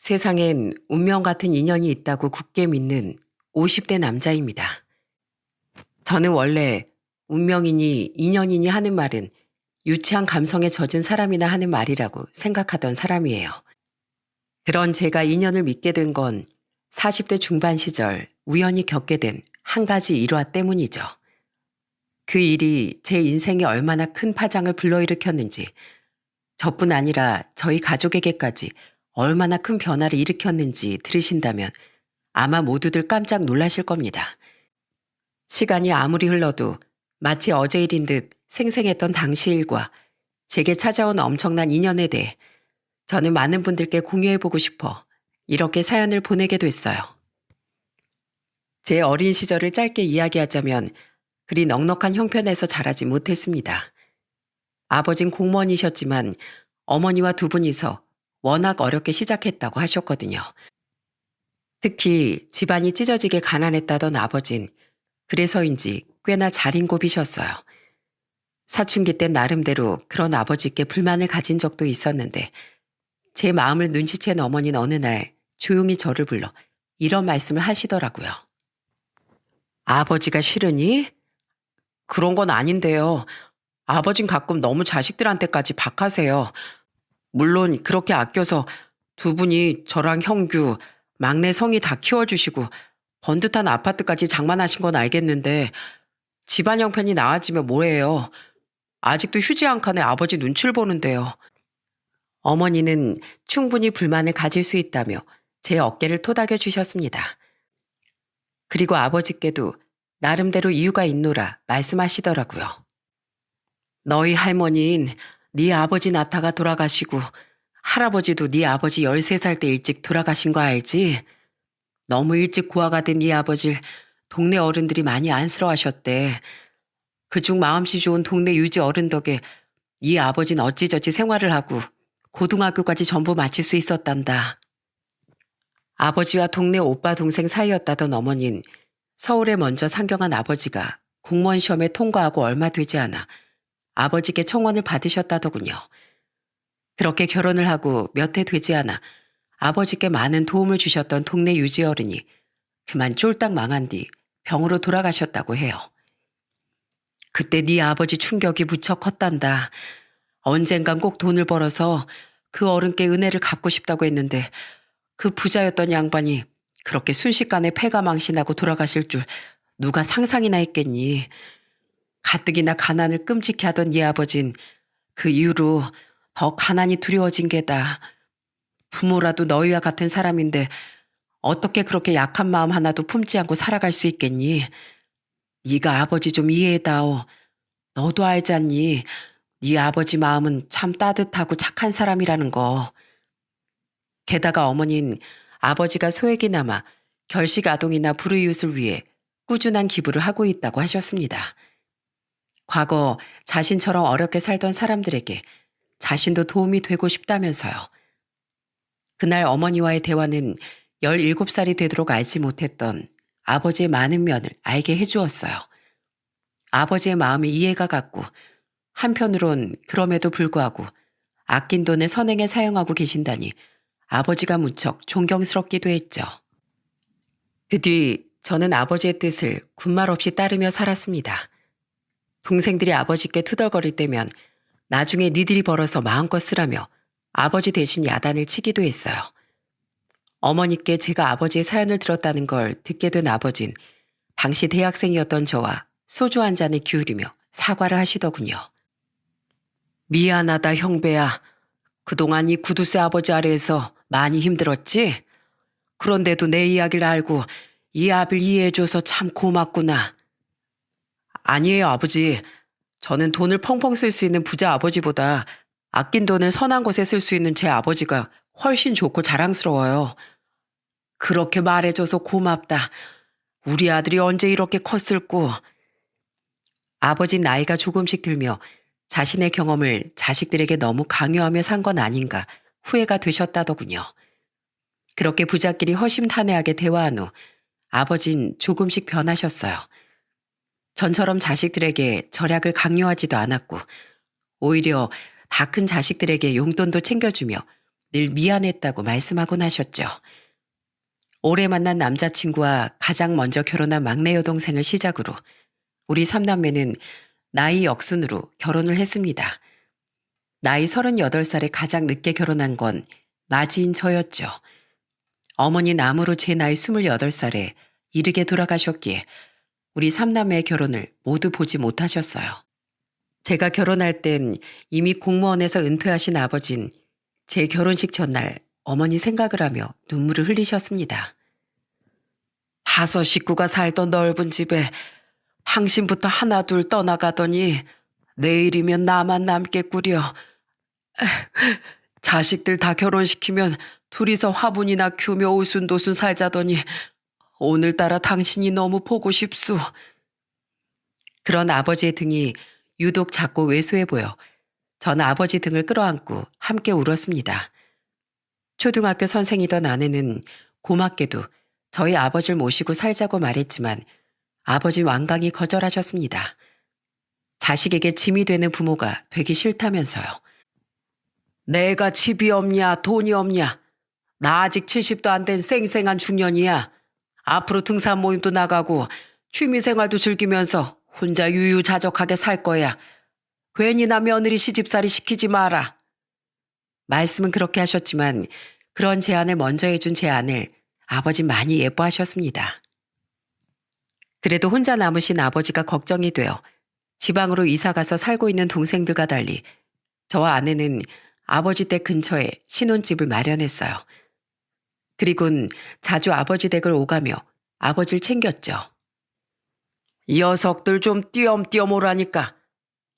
세상엔 운명 같은 인연이 있다고 굳게 믿는 50대 남자입니다. 저는 원래 운명이니 인연이니 하는 말은 유치한 감성에 젖은 사람이나 하는 말이라고 생각하던 사람이에요. 그런 제가 인연을 믿게 된 건 40대 중반 시절 우연히 겪게 된 한 가지 일화 때문이죠. 그 일이 제 인생에 얼마나 큰 파장을 불러일으켰는지, 저뿐 아니라 저희 가족에게까지 얼마나 큰 변화를 일으켰는지 들으신다면 아마 모두들 깜짝 놀라실 겁니다. 시간이 아무리 흘러도 마치 어제 일인 듯 생생했던 당시 일과 제게 찾아온 엄청난 인연에 대해 저는 많은 분들께 공유해보고 싶어 이렇게 사연을 보내게 됐어요. 제 어린 시절을 짧게 이야기하자면 그리 넉넉한 형편에서 자라지 못했습니다. 아버진 공무원이셨지만 어머니와 두 분이서 워낙 어렵게 시작했다고 하셨거든요. 특히 집안이 찢어지게 가난했다던 아버진 그래서인지 꽤나 잘인고비셨어요. 사춘기 때 나름대로 그런 아버지께 불만을 가진 적도 있었는데 제 마음을 눈치챈 어머니는 어느 날 조용히 저를 불러 이런 말씀을 하시더라고요. 아버지가 싫으니? 그런 건 아닌데요. 아버진 가끔 너무 자식들한테까지 박하세요. 물론 그렇게 아껴서 두 분이 저랑 형규, 막내 성이 다 키워주시고 번듯한 아파트까지 장만하신 건 알겠는데 집안 형편이 나아지면 뭐해요. 아직도 휴지 한 칸에 아버지 눈치를 보는데요. 어머니는 충분히 불만을 가질 수 있다며 제 어깨를 토닥여 주셨습니다. 그리고 아버지께도 나름대로 이유가 있노라 말씀하시더라고요. 너희 할머니인 네 아버지 나타가 돌아가시고 할아버지도 네 아버지 13살 때 일찍 돌아가신 거 알지? 너무 일찍 고아가 된 네 아버지를 동네 어른들이 많이 안쓰러워하셨대. 그중 마음씨 좋은 동네 유지 어른 덕에 네 아버지는 어찌저찌 생활을 하고 고등학교까지 전부 마칠 수 있었단다. 아버지와 동네 오빠 동생 사이였다던 어머니는 서울에 먼저 상경한 아버지가 공무원 시험에 통과하고 얼마 되지 않아 아버지께 청원을 받으셨다더군요. 그렇게 결혼을 하고 몇 해 되지 않아 아버지께 많은 도움을 주셨던 동네 유지 어른이 그만 쫄딱 망한 뒤 병으로 돌아가셨다고 해요. 그때 네 아버지 충격이 무척 컸단다. 언젠간 꼭 돈을 벌어서 그 어른께 은혜를 갚고 싶다고 했는데 그 부자였던 양반이 그렇게 순식간에 폐가 망신하고 돌아가실 줄 누가 상상이나 했겠니. 가뜩이나 가난을 끔찍히 하던 네 아버진 그 이후로 더 가난이 두려워진 게다. 부모라도 너희와 같은 사람인데 어떻게 그렇게 약한 마음 하나도 품지 않고 살아갈 수 있겠니? 네가 아버지 좀 이해해다오. 너도 알잖니. 네 아버지 마음은 참 따뜻하고 착한 사람이라는 거. 게다가 어머니는 아버지가 소액이 남아 결식 아동이나 불우이웃을 위해 꾸준한 기부를 하고 있다고 하셨습니다. 과거 자신처럼 어렵게 살던 사람들에게 자신도 도움이 되고 싶다면서요. 그날 어머니와의 대화는 17살이 되도록 알지 못했던 아버지의 많은 면을 알게 해주었어요. 아버지의 마음이 이해가 갔고 한편으론 그럼에도 불구하고 아낀 돈을 선행에 사용하고 계신다니 아버지가 무척 존경스럽기도 했죠. 그 뒤 저는 아버지의 뜻을 군말 없이 따르며 살았습니다. 동생들이 아버지께 투덜거릴 때면 나중에 니들이 벌어서 마음껏 쓰라며 아버지 대신 야단을 치기도 했어요. 어머니께 제가 아버지의 사연을 들었다는 걸 듣게 된 아버진 당시 대학생이었던 저와 소주 한 잔을 기울이며 사과를 하시더군요. 미안하다 형배야. 그동안 이 구두쇠 아버지 아래에서 많이 힘들었지? 그런데도 내 이야기를 알고 이 아비를 이해해줘서 참 고맙구나. 아니에요 아버지. 저는 돈을 펑펑 쓸 수 있는 부자 아버지보다 아낀 돈을 선한 곳에 쓸 수 있는 제 아버지가 훨씬 좋고 자랑스러워요. 그렇게 말해줘서 고맙다. 우리 아들이 언제 이렇게 컸을꼬. 아버지 나이가 조금씩 들며 자신의 경험을 자식들에게 너무 강요하며 산 건 아닌가 후회가 되셨다더군요. 그렇게 부자끼리 허심탄회하게 대화한 후 아버진 조금씩 변하셨어요. 전처럼 자식들에게 절약을 강요하지도 않았고 오히려 다 큰 자식들에게 용돈도 챙겨주며 늘 미안했다고 말씀하곤 하셨죠. 오래 만난 남자친구와 가장 먼저 결혼한 막내 여동생을 시작으로 우리 삼남매는 나이 역순으로 결혼을 했습니다. 나이 38살에 가장 늦게 결혼한 건 맞이인 저였죠. 어머니 남으로 제 나이 28살에 이르게 돌아가셨기에 우리 삼남매의 결혼을 모두 보지 못하셨어요. 제가 결혼할 땐 이미 공무원에서 은퇴하신 아버진 제 결혼식 전날 어머니 생각을 하며 눈물을 흘리셨습니다. 5 식구가 살던 넓은 집에 당신부터 하나 둘 떠나가더니 내일이면 나만 남겠구려. 자식들 다 결혼시키면 둘이서 화분이나 키우며 오순도순 살자더니 오늘따라 당신이 너무 보고 싶소. 그런 아버지의 등이 유독 작고 왜소해 보여 전 아버지 등을 끌어안고 함께 울었습니다. 초등학교 선생이던 아내는 고맙게도 저희 아버지를 모시고 살자고 말했지만 아버지 완강히 거절하셨습니다. 자식에게 짐이 되는 부모가 되기 싫다면서요. 내가 집이 없냐 돈이 없냐. 나 아직 70도 안 된 쌩쌩한 중년이야. 앞으로 등산 모임도 나가고 취미생활도 즐기면서 혼자 유유자적하게 살 거야. 괜히 나 며느리 시집살이 시키지 마라. 말씀은 그렇게 하셨지만 그런 제안을 먼저 해준 제 아내를 아버지 많이 예뻐하셨습니다. 그래도 혼자 남으신 아버지가 걱정이 되어 지방으로 이사가서 살고 있는 동생들과 달리 저와 아내는 아버지 댁 근처에 신혼집을 마련했어요. 그리곤 자주 아버지 댁을 오가며 아버지를 챙겼죠. 이 녀석들 좀 띄엄띄엄 오라니까.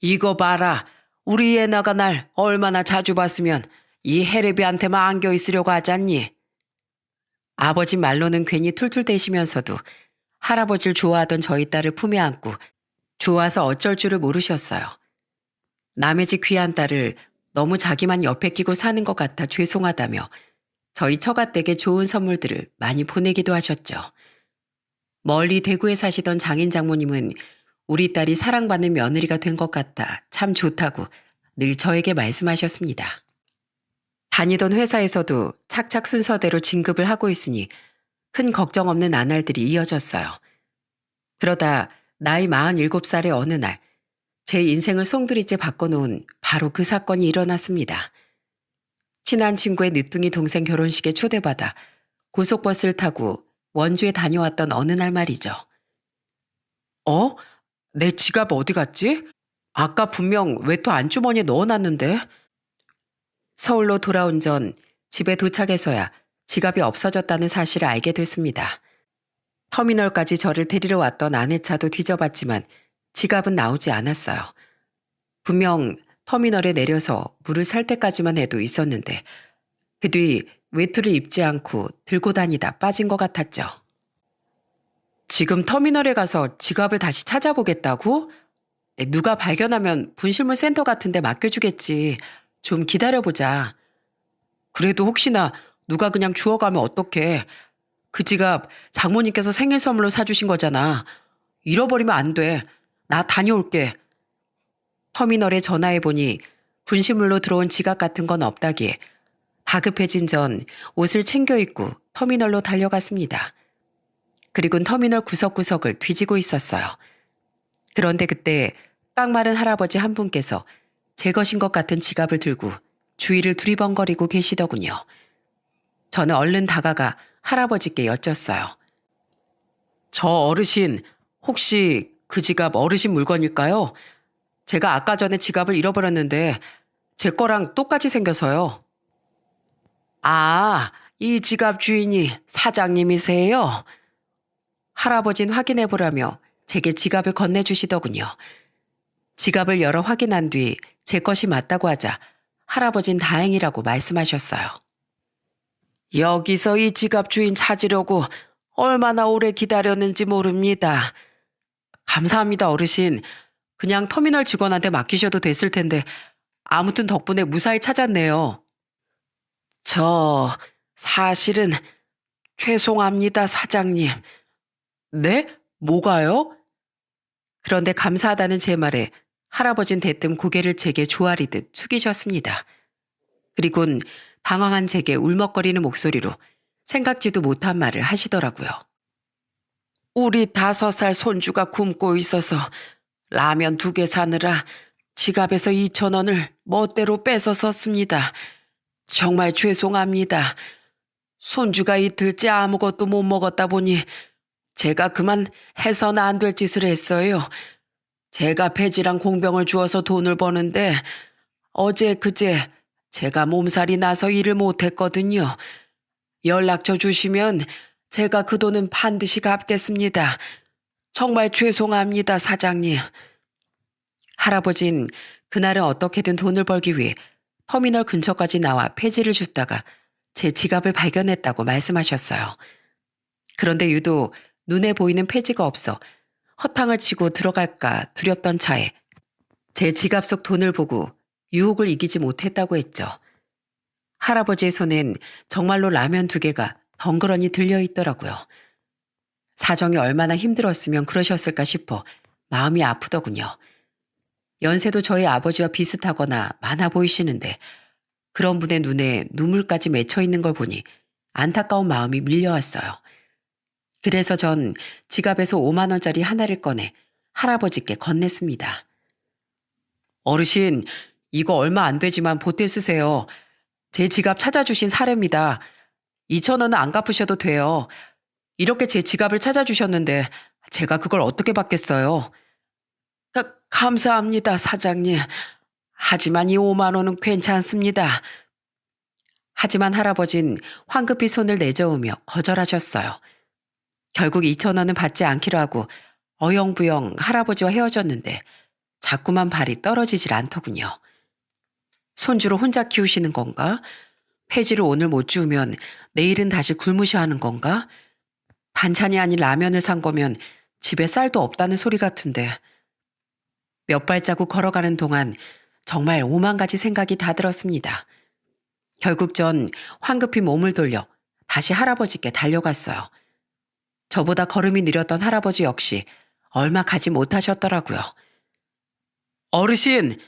이거 봐라. 우리 애나가 날 얼마나 자주 봤으면 이 해레비한테만 안겨 있으려고 하잖니. 아버지 말로는 괜히 툴툴대시면서도 할아버지를 좋아하던 저희 딸을 품에 안고 좋아서 어쩔 줄을 모르셨어요. 남의 집 귀한 딸을 너무 자기만 옆에 끼고 사는 것 같아 죄송하다며 저희 처가댁에 좋은 선물들을 많이 보내기도 하셨죠. 멀리 대구에 사시던 장인 장모님은 우리 딸이 사랑받는 며느리가 된 것 같아 참 좋다고 늘 저에게 말씀하셨습니다. 다니던 회사에서도 착착 순서대로 진급을 하고 있으니 큰 걱정 없는 나날들이 이어졌어요. 그러다 나이 47살의 어느 날 제 인생을 송두리째 바꿔놓은 바로 그 사건이 일어났습니다. 친한 친구의 늦둥이 동생 결혼식에 초대받아 고속버스를 타고 원주에 다녀왔던 어느 날 말이죠. 내 지갑 어디 갔지? 아까 분명 외투 안주머니에 넣어놨는데. 서울로 돌아온 전 집에 도착해서야 지갑이 없어졌다는 사실을 알게 됐습니다. 터미널까지 저를 데리러 왔던 아내 차도 뒤져봤지만 지갑은 나오지 않았어요. 분명 터미널에 내려서 물을 살 때까지만 해도 있었는데 그 뒤 외투를 입지 않고 들고 다니다 빠진 것 같았죠. 지금 터미널에 가서 지갑을 다시 찾아보겠다고? 누가 발견하면 분실물 센터 같은 데 맡겨주겠지. 좀 기다려보자. 그래도 혹시나 누가 그냥 주워가면 어떡해. 그 지갑 장모님께서 생일 선물로 사주신 거잖아. 잃어버리면 안 돼. 나 다녀올게. 터미널에 전화해보니 분실물로 들어온 지갑 같은 건 없다기에 다급해진 전 옷을 챙겨 입고 터미널로 달려갔습니다. 그리곤 터미널 구석구석을 뒤지고 있었어요. 그런데 그때 깡마른 할아버지 한 분께서 제 것인 것 같은 지갑을 들고 주위를 두리번거리고 계시더군요. 저는 얼른 다가가 할아버지께 여쭸어요. 저 어르신, 혹시 그 지갑 어르신 물건일까요? 제가 아까 전에 지갑을 잃어버렸는데 제 거랑 똑같이 생겨서요. 아, 이 지갑 주인이 사장님이세요? 할아버진 확인해보라며 제게 지갑을 건네주시더군요. 지갑을 열어 확인한 뒤 제 것이 맞다고 하자 할아버진 다행이라고 말씀하셨어요. 여기서 이 지갑 주인 찾으려고 얼마나 오래 기다렸는지 모릅니다. 감사합니다, 어르신. 그냥 터미널 직원한테 맡기셔도 됐을 텐데 아무튼 덕분에 무사히 찾았네요. 저 사실은 죄송합니다, 사장님. 네? 뭐가요? 그런데 감사하다는 제 말에 할아버진 대뜸 고개를 제게 조아리듯 숙이셨습니다. 그리곤 당황한 제게 울먹거리는 목소리로 생각지도 못한 말을 하시더라고요. 우리 5살 손주가 굶고 있어서 라면 2개 사느라 지갑에서 2,000원을 멋대로 뺏어 썼습니다. 정말 죄송합니다. 손주가 이틀째 아무것도 못 먹었다 보니 제가 그만 해서는 안 될 짓을 했어요. 제가 폐지랑 공병을 주어서 돈을 버는데 어제 그제 제가 몸살이 나서 일을 못했거든요. 연락처 주시면 제가 그 돈은 반드시 갚겠습니다. 정말 죄송합니다, 사장님. 할아버진 그날은 어떻게든 돈을 벌기 위해 터미널 근처까지 나와 폐지를 줍다가 제 지갑을 발견했다고 말씀하셨어요. 그런데 유독 눈에 보이는 폐지가 없어 허탕을 치고 들어갈까 두렵던 차에 제 지갑 속 돈을 보고 유혹을 이기지 못했다고 했죠. 할아버지의 손엔 정말로 라면 2개가 덩그러니 들려있더라고요. 사정이 얼마나 힘들었으면 그러셨을까 싶어 마음이 아프더군요. 연세도 저희 아버지와 비슷하거나 많아 보이시는데 그런 분의 눈에 눈물까지 맺혀 있는 걸 보니 안타까운 마음이 밀려왔어요. 그래서 전 지갑에서 5만 원짜리 하나를 꺼내 할아버지께 건넸습니다. 어르신, 이거 얼마 안 되지만 보태 쓰세요. 제 지갑 찾아주신 사례입니다. 2,000원은 안 갚으셔도 돼요. 이렇게 제 지갑을 찾아주셨는데 제가 그걸 어떻게 받겠어요? 감사합니다, 사장님. 하지만 이 5만 원은 괜찮습니다. 하지만 할아버진 황급히 손을 내저으며 거절하셨어요. 결국 2,000원은 받지 않기로 하고 어영부영 할아버지와 헤어졌는데 자꾸만 발이 떨어지질 않더군요. 손주로 혼자 키우시는 건가? 폐지를 오늘 못 주우면 내일은 다시 굶으셔야 하는 건가? 반찬이 아닌 라면을 산 거면 집에 쌀도 없다는 소리 같은데. 몇 발자국 걸어가는 동안 정말 오만 가지 생각이 다 들었습니다. 결국 전 황급히 몸을 돌려 다시 할아버지께 달려갔어요. 저보다 걸음이 느렸던 할아버지 역시 얼마 가지 못하셨더라고요. 어르신!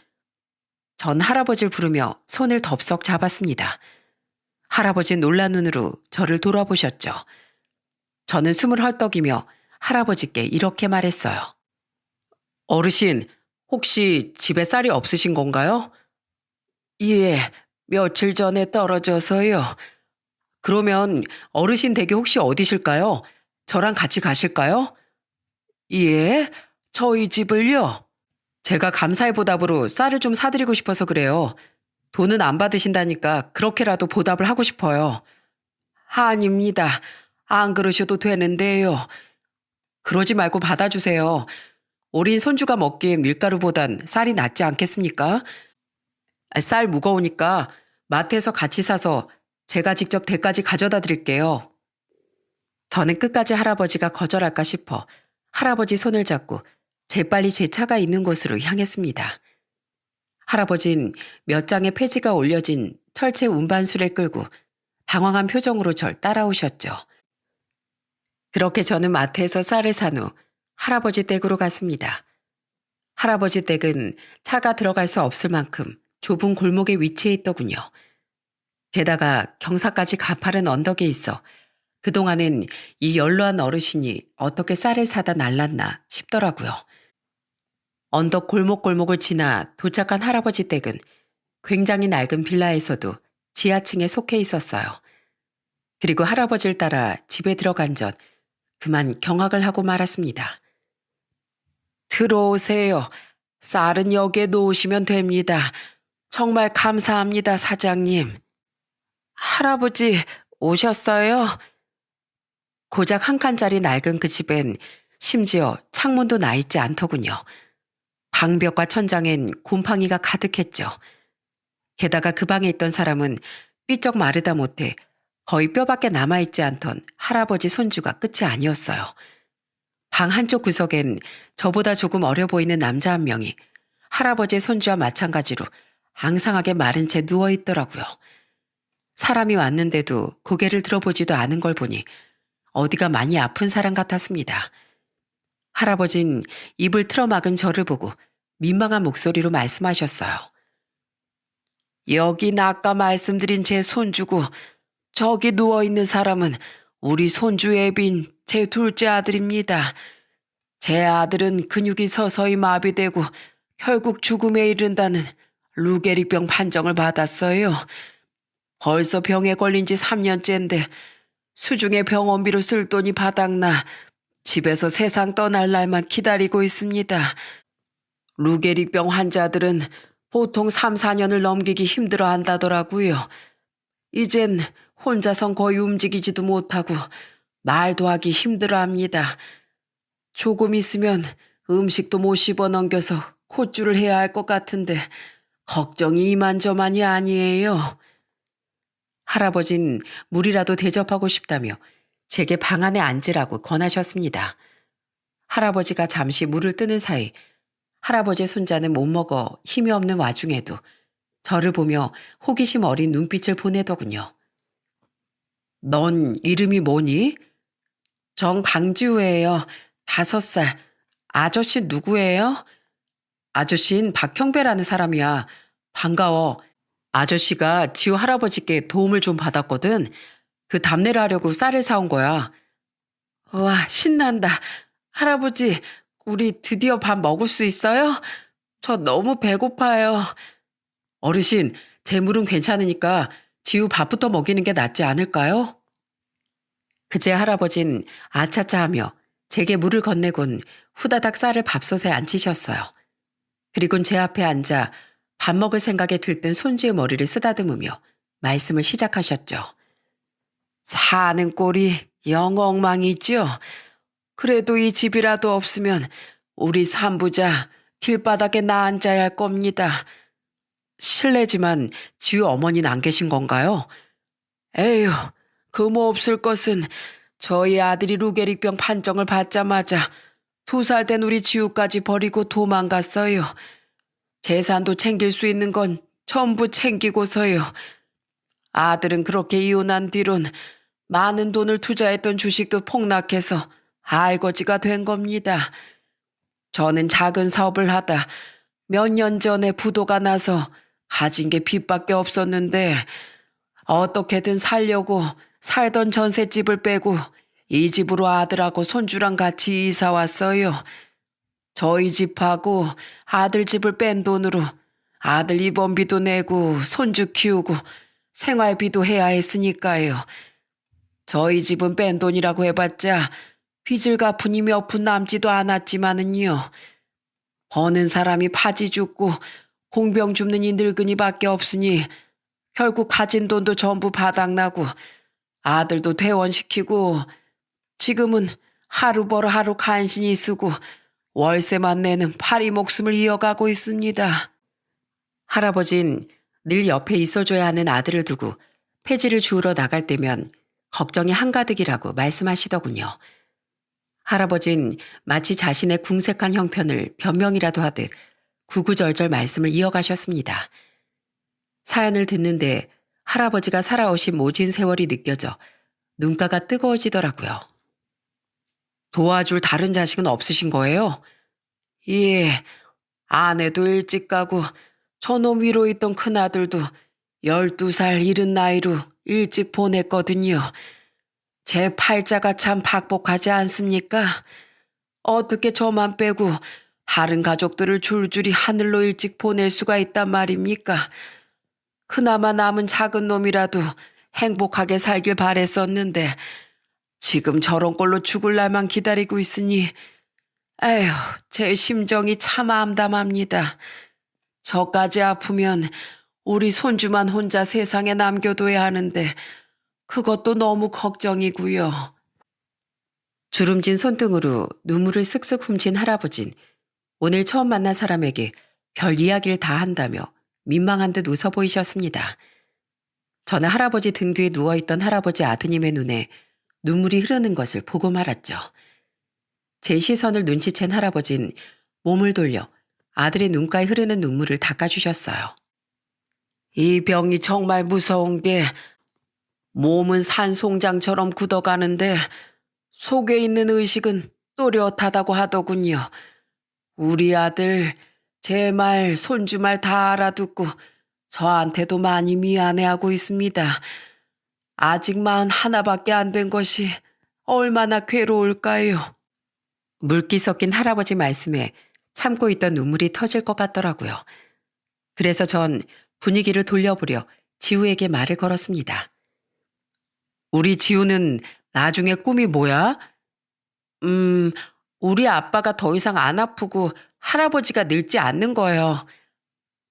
전 할아버지를 부르며 손을 덥석 잡았습니다. 할아버지는 놀란 눈으로 저를 돌아보셨죠. 저는 숨을 헐떡이며 할아버지께 이렇게 말했어요. 어르신, 혹시 집에 쌀이 없으신 건가요? 예, 며칠 전에 떨어져서요. 그러면 어르신 댁이 혹시 어디실까요? 저랑 같이 가실까요? 예, 저희 집을요. 제가 감사의 보답으로 쌀을 좀 사드리고 싶어서 그래요. 돈은 안 받으신다니까 그렇게라도 보답을 하고 싶어요. 아닙니다. 안 그러셔도 되는데요. 그러지 말고 받아주세요. 어린 손주가 먹기엔 밀가루보단 쌀이 낫지 않겠습니까? 쌀 무거우니까 마트에서 같이 사서 제가 직접 댁까지 가져다 드릴게요. 저는 끝까지 할아버지가 거절할까 싶어 할아버지 손을 잡고 재빨리 제 차가 있는 곳으로 향했습니다. 할아버진 몇 장의 폐지가 올려진 철제 운반수레 끌고 당황한 표정으로 절 따라오셨죠. 그렇게 저는 마트에서 쌀을 산 후 할아버지 댁으로 갔습니다. 할아버지 댁은 차가 들어갈 수 없을 만큼 좁은 골목에 위치해 있더군요. 게다가 경사까지 가파른 언덕에 있어 그동안엔 이 연로한 어르신이 어떻게 쌀을 사다 날랐나 싶더라고요. 언덕 골목골목을 지나 도착한 할아버지 댁은 굉장히 낡은 빌라에서도 지하층에 속해 있었어요. 그리고 할아버지를 따라 집에 들어간 전 그만 경악을 하고 말았습니다. 들어오세요. 쌀은 여기에 놓으시면 됩니다. 정말 감사합니다, 사장님. 할아버지 오셨어요? 고작 한 칸짜리 낡은 그 집엔 심지어 창문도 나 있지 않더군요. 방벽과 천장엔 곰팡이가 가득했죠. 게다가 그 방에 있던 사람은 삐쩍 마르다 못해 거의 뼈밖에 남아있지 않던 할아버지 손주가 끝이 아니었어요. 방 한쪽 구석엔 저보다 조금 어려 보이는 남자 한 명이 할아버지의 손주와 마찬가지로 앙상하게 마른 채 누워있더라고요. 사람이 왔는데도 고개를 들어보지도 않은 걸 보니 어디가 많이 아픈 사람 같았습니다. 할아버진 입을 틀어막은 저를 보고 민망한 목소리로 말씀하셨어요. 여긴 아까 말씀드린 제 손주고 저기 누워있는 사람은 우리 손주 애빈 제 둘째 아들입니다. 제 아들은 근육이 서서히 마비되고 결국 죽음에 이른다는 루게릭병 판정을 받았어요. 벌써 병에 걸린 지 3년째인데 수중에 병원비로 쓸 돈이 바닥나 집에서 세상 떠날 날만 기다리고 있습니다. 루게릭병 환자들은 보통 3, 4년을 넘기기 힘들어 한다더라고요. 이젠 혼자선 거의 움직이지도 못하고 말도 하기 힘들어 합니다. 조금 있으면 음식도 못 씹어 넘겨서 콧줄을 해야 할 것 같은데 걱정이 이만저만이 아니에요. 할아버진 물이라도 대접하고 싶다며 제게 방 안에 앉으라고 권하셨습니다. 할아버지가 잠시 물을 뜨는 사이 할아버지의 손자는 못 먹어 힘이 없는 와중에도 저를 보며 호기심 어린 눈빛을 보내더군요. 넌 이름이 뭐니? 정강지우예요. 5살. 아저씨 누구예요? 아저씨는 박형배라는 사람이야. 반가워. 아저씨가 지우 할아버지께 도움을 좀 받았거든. 그 답례를 하려고 쌀을 사온 거야. 와, 신난다. 할아버지, 우리 드디어 밥 먹을 수 있어요? 저 너무 배고파요. 어르신, 제 물은 괜찮으니까 지우 밥부터 먹이는 게 낫지 않을까요? 그제 할아버진 아차차 하며 제게 물을 건네곤 후다닥 쌀을 밥솥에 앉히셨어요. 그리곤 제 앞에 앉아 밥 먹을 생각에 들뜬 손주의 머리를 쓰다듬으며 말씀을 시작하셨죠. 사는 꼴이 영 엉망이지요. 그래도 이 집이라도 없으면 우리 산부자 길바닥에 나앉아야 할 겁니다. 실례지만 지우 어머니는 안 계신 건가요? 에휴, 그 뭐 없을 것은 저희 아들이 루게릭병 판정을 받자마자 2살 된 우리 지우까지 버리고 도망갔어요. 재산도 챙길 수 있는 건 전부 챙기고서요. 아들은 그렇게 이혼한 뒤론 많은 돈을 투자했던 주식도 폭락해서 알거지가 된 겁니다. 저는 작은 사업을 하다 몇 년 전에 부도가 나서 가진 게 빚밖에 없었는데 어떻게든 살려고 살던 전셋집을 빼고 이 집으로 아들하고 손주랑 같이 이사 왔어요. 저희 집하고 아들 집을 뺀 돈으로 아들 입원비도 내고 손주 키우고 생활비도 해야 했으니까요. 저희 집은 뺀 돈이라고 해봤자 빚을 갚으니 몇 푼 남지도 않았지만은요. 버는 사람이 파지 죽고 공병 줍는 이 늙은이밖에 없으니 결국 가진 돈도 전부 바닥나고 아들도 퇴원시키고 지금은 하루 벌어 하루 간신히 쓰고 월세만 내는 파리 목숨을 이어가고 있습니다. 할아버진 늘 옆에 있어줘야 하는 아들을 두고 폐지를 주우러 나갈 때면 걱정이 한가득이라고 말씀하시더군요. 할아버진 마치 자신의 궁색한 형편을 변명이라도 하듯 구구절절 말씀을 이어가셨습니다. 사연을 듣는데 할아버지가 살아오신 모진 세월이 느껴져 눈가가 뜨거워지더라고요. 도와줄 다른 자식은 없으신 거예요? 예, 아내도 일찍 가고 저놈 위로 있던 큰아들도 12살 이른 나이로 일찍 보냈거든요. 제 팔자가 참 박복하지 않습니까? 어떻게 저만 빼고 다른 가족들을 줄줄이 하늘로 일찍 보낼 수가 있단 말입니까? 그나마 남은 작은 놈이라도 행복하게 살길 바랬었는데 지금 저런 꼴로 죽을 날만 기다리고 있으니 에휴, 제 심정이 참 암담합니다. 저까지 아프면 우리 손주만 혼자 세상에 남겨둬야 하는데 그것도 너무 걱정이고요. 주름진 손등으로 눈물을 쓱쓱 훔친 할아버진 오늘 처음 만난 사람에게 별 이야기를 다 한다며 민망한 듯 웃어 보이셨습니다. 저는 할아버지 등 뒤에 누워있던 할아버지 아드님의 눈에 눈물이 흐르는 것을 보고 말았죠. 제 시선을 눈치챈 할아버진 몸을 돌려 아들의 눈가에 흐르는 눈물을 닦아주셨어요. 이 병이 정말 무서운 게 몸은 산송장처럼 굳어가는데 속에 있는 의식은 또렷하다고 하더군요. 우리 아들 제 말 손주 말 다 알아듣고 저한테도 많이 미안해하고 있습니다. 아직 마흔 하나밖에 안 된 것이 얼마나 괴로울까요? 물기 섞인 할아버지 말씀에 참고 있던 눈물이 터질 것 같더라고요. 그래서 전 분위기를 돌려보려 지우에게 말을 걸었습니다. 우리 지우는 나중에 꿈이 뭐야? 음, 우리 아빠가 더 이상 안 아프고 할아버지가 늙지 않는 거예요.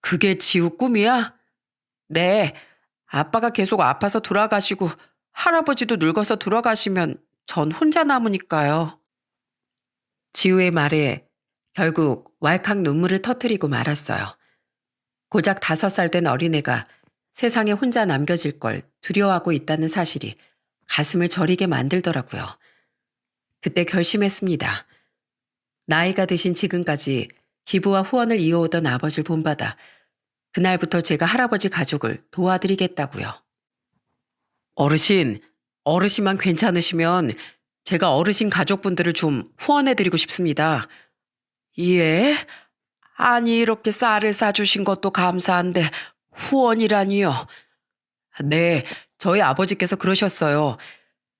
그게 지우 꿈이야? 네. 아빠가 계속 아파서 돌아가시고 할아버지도 늙어서 돌아가시면 전 혼자 남으니까요. 지우의 말에 결국 왈칵 눈물을 터뜨리고 말았어요. 고작 5살 된 어린애가 세상에 혼자 남겨질 걸 두려워하고 있다는 사실이 가슴을 저리게 만들더라고요. 그때 결심했습니다. 나이가 드신 지금까지 기부와 후원을 이어오던 아버지를 본받아 그날부터 제가 할아버지 가족을 도와드리겠다고요. 어르신만 괜찮으시면 제가 어르신 가족분들을 좀 후원해드리고 싶습니다. 예? 아니, 이렇게 쌀을 싸주신 것도 감사한데 후원이라니요. 네, 저희 아버지께서 그러셨어요.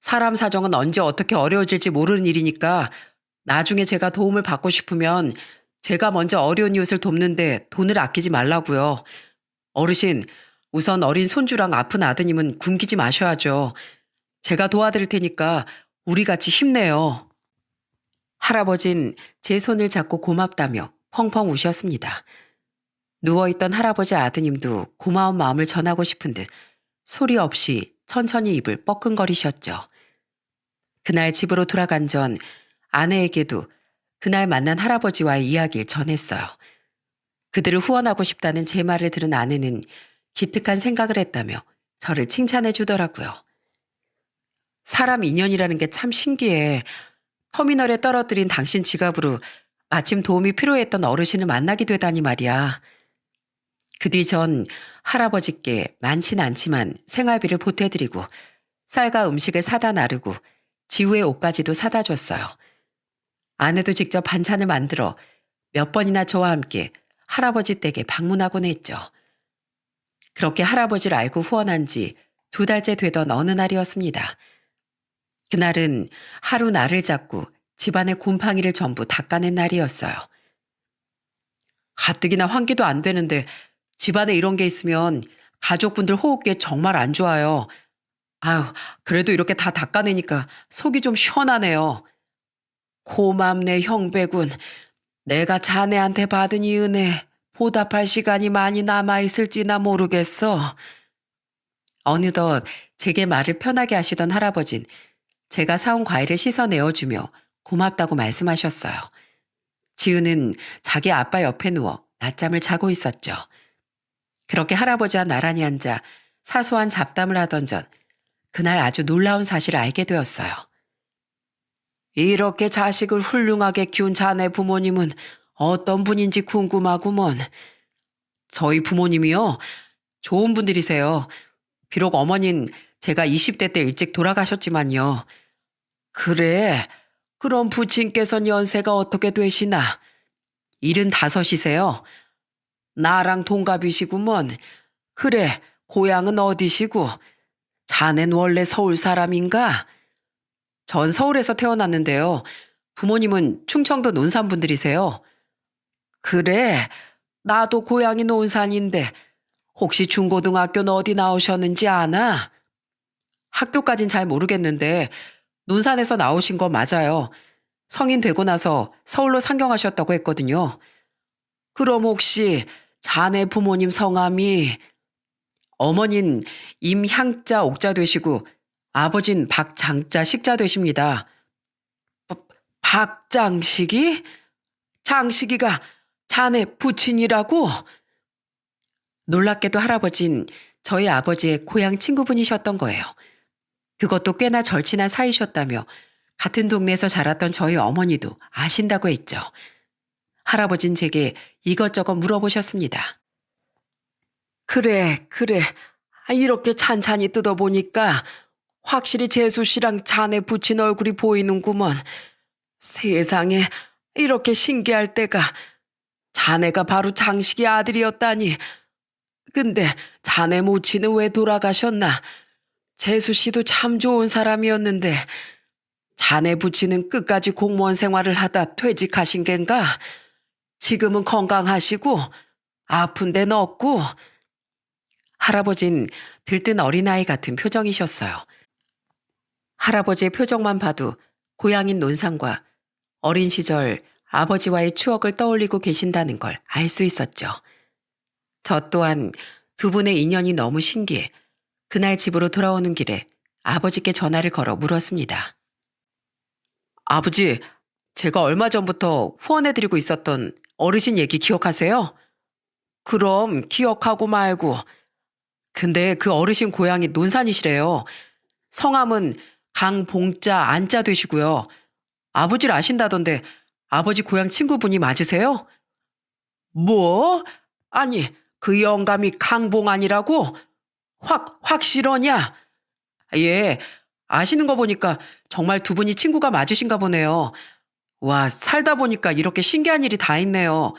사람 사정은 언제 어떻게 어려워질지 모르는 일이니까 나중에 제가 도움을 받고 싶으면 제가 먼저 어려운 이웃을 돕는데 돈을 아끼지 말라고요. 어르신, 우선 어린 손주랑 아픈 아드님은 굶기지 마셔야죠. 제가 도와드릴 테니까 우리 같이 힘내요. 할아버진 제 손을 잡고 고맙다며 펑펑 우셨습니다. 누워있던 할아버지 아드님도 고마운 마음을 전하고 싶은 듯 소리 없이 천천히 입을 뻐끔거리셨죠. 그날 집으로 돌아간 전 아내에게도 그날 만난 할아버지와의 이야기를 전했어요. 그들을 후원하고 싶다는 제 말을 들은 아내는 기특한 생각을 했다며 저를 칭찬해 주더라고요. 사람 인연이라는 게 참 신기해. 터미널에 떨어뜨린 당신 지갑으로 마침 도움이 필요했던 어르신을 만나게 되다니 말이야. 그 뒤 전 할아버지께 많진 않지만 생활비를 보태드리고 쌀과 음식을 사다 나르고 지우의 옷까지도 사다 줬어요. 아내도 직접 반찬을 만들어 몇 번이나 저와 함께 할아버지 댁에 방문하곤 했죠. 그렇게 할아버지를 알고 후원한 지 2달째 되던 어느 날이었습니다. 그날은 하루 날을 잡고 집안의 곰팡이를 전부 닦아낸 날이었어요. 가뜩이나 환기도 안 되는데 집안에 이런 게 있으면 가족분들 호흡기 정말 안 좋아요. 아유, 그래도 이렇게 다 닦아내니까 속이 좀 시원하네요. 고맙네, 형배군. 내가 자네한테 받은 이 은혜 보답할 시간이 많이 남아있을지나 모르겠어. 어느덧 제게 말을 편하게 하시던 할아버진 제가 사온 과일을 씻어 내어주며 고맙다고 말씀하셨어요. 지우는 자기 아빠 옆에 누워 낮잠을 자고 있었죠. 그렇게 할아버지와 나란히 앉아 사소한 잡담을 하던 전 그날 아주 놀라운 사실을 알게 되었어요. 이렇게 자식을 훌륭하게 키운 자네 부모님은 어떤 분인지 궁금하구먼. 저희 부모님이요? 좋은 분들이세요. 비록 어머닌 제가 20대 때 일찍 돌아가셨지만요. 그래, 그럼 부친께서는 연세가 어떻게 되시나? 75이세요. 나랑 동갑이시구먼. 그래, 고향은 어디시고? 자넨 원래 서울 사람인가? 전 서울에서 태어났는데요. 부모님은 충청도 논산 분들이세요. 그래, 나도 고향이 논산인데 혹시 중고등학교는 어디 나오셨는지 아나? 학교까진 잘 모르겠는데 논산에서 나오신 거 맞아요. 성인 되고 나서 서울로 상경하셨다고 했거든요. 그럼 혹시 자네 부모님 성함이 어머닌 임향자 옥자 되시고 아버진 박장자 식자 되십니다. 박장식이? 장식이가 자네 부친이라고? 놀랍게도 할아버진 저희 아버지의 고향 친구분이셨던 거예요. 그것도 꽤나 절친한 사이셨다며 같은 동네에서 자랐던 저희 어머니도 아신다고 했죠. 할아버진 제게 이것저것 물어보셨습니다. 그래. 이렇게 찬찬히 뜯어보니까 확실히 재수 씨랑 자네 부친 얼굴이 보이는구먼. 세상에 이렇게 신기할 때가 자네가 바로 장식이 아들이었다니. 근데 자네 모친은 왜 돌아가셨나? 재수 씨도 참 좋은 사람이었는데 자네 부친은 끝까지 공무원 생활을 하다 퇴직하신 겐가? 지금은 건강하시고 아픈 데는 없고. 할아버진 들뜬 어린아이 같은 표정이셨어요. 할아버지의 표정만 봐도 고향인 논산과 어린 시절 아버지와의 추억을 떠올리고 계신다는 걸 알 수 있었죠. 저 또한 두 분의 인연이 너무 신기해 그날 집으로 돌아오는 길에 아버지께 전화를 걸어 물었습니다. 아버지, 제가 얼마 전부터 후원해드리고 있었던 어르신 얘기 기억하세요? 그럼 기억하고 말고. 근데 그 어르신 고향이 논산이시래요. 성함은 강봉자 안자 되시고요. 아버지를 아신다던데 아버지 고향 친구분이 맞으세요? 뭐? 아니, 그 영감이 강봉안이라고? 확실하냐? 예, 아시는 거 보니까 정말 두 분이 친구가 맞으신가 보네요. 와, 살다 보니까 이렇게 신기한 일이 다 있네요.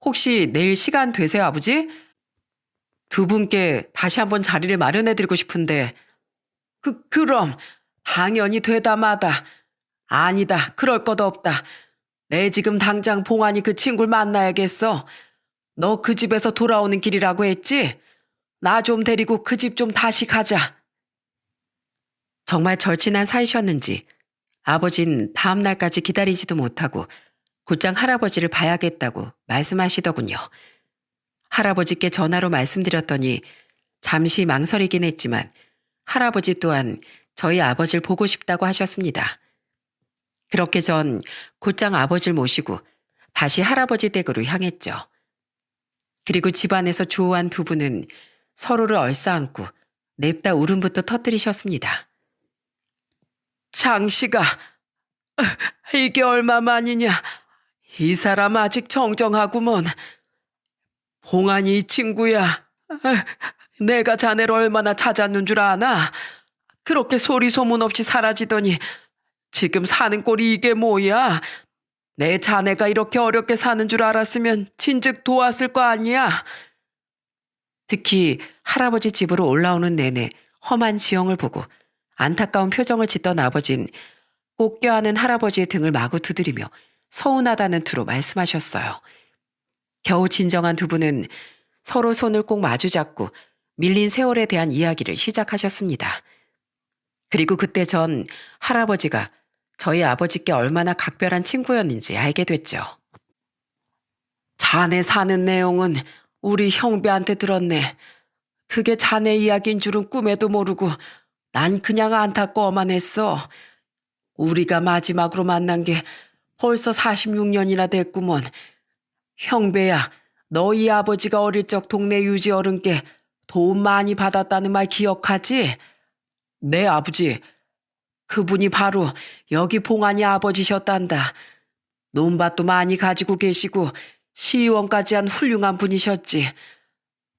혹시 내일 시간 되세요, 아버지? 두 분께 다시 한번 자리를 마련해드리고 싶은데, 그럼, 당연히 되다 마다. 아니다, 그럴 것 없다. 내 지금 당장 봉안이 그 친구를 만나야겠어. 너 그 집에서 돌아오는 길이라고 했지? 나 좀 데리고 그 집 좀 다시 가자. 정말 절친한 사이셨는지 아버진 다음 날까지 기다리지도 못하고 곧장 할아버지를 봐야겠다고 말씀하시더군요. 할아버지께 전화로 말씀드렸더니 잠시 망설이긴 했지만 할아버지 또한 저희 아버지를 보고 싶다고 하셨습니다. 그렇게 전 곧장 아버지를 모시고 다시 할아버지 댁으로 향했죠. 그리고 집안에서 조우한 두 분은 서로를 얼싸안고 냅다 울음부터 터뜨리셨습니다. 장씨가 이게 얼마만이냐. 이 사람 아직 정정하구먼. 봉안이 이 친구야. 내가 자네를 얼마나 찾았는 줄 아나? 그렇게 소리 소문 없이 사라지더니 지금 사는 꼴이 이게 뭐야? 내 자네가 이렇게 어렵게 사는 줄 알았으면 진즉 도왔을 거 아니야? 특히 할아버지 집으로 올라오는 내내 험한 지형을 보고 안타까운 표정을 짓던 아버진 꼭 껴안은 할아버지의 등을 마구 두드리며 서운하다는 투로 말씀하셨어요. 겨우 진정한 두 분은 서로 손을 꼭 마주잡고 밀린 세월에 대한 이야기를 시작하셨습니다. 그리고 그때 전 할아버지가 저희 아버지께 얼마나 각별한 친구였는지 알게 됐죠. 자네 사는 내용은 우리 형배한테 들었네. 그게 자네 이야기인 줄은 꿈에도 모르고 난 그냥 안타까워만 했어. 우리가 마지막으로 만난 게 벌써 46년이나 됐구먼. 형배야, 너희 아버지가 어릴 적 동네 유지 어른께 도움 많이 받았다는 말 기억하지? 네, 아버지. 그분이 바로 여기 봉안이 아버지셨단다. 논밭도 많이 가지고 계시고 시의원까지 한 훌륭한 분이셨지.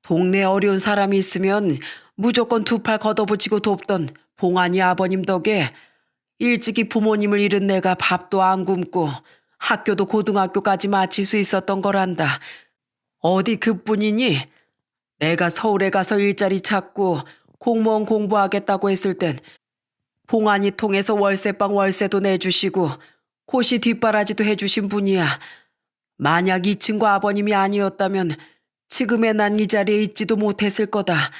동네에 어려운 사람이 있으면 무조건 두 팔 걷어붙이고 돕던 봉안이 아버님 덕에 일찍이 부모님을 잃은 내가 밥도 안 굶고 학교도 고등학교까지 마칠 수 있었던 거란다. 어디 그뿐이니? 내가 서울에 가서 일자리 찾고 공무원 공부하겠다고 했을 땐 봉안이 통해서 월세방 월세도 내주시고 고시 뒷바라지도 해주신 분이야. 만약 이 친구 아버님이 아니었다면 지금의 난 이 자리에 있지도 못했을 거다.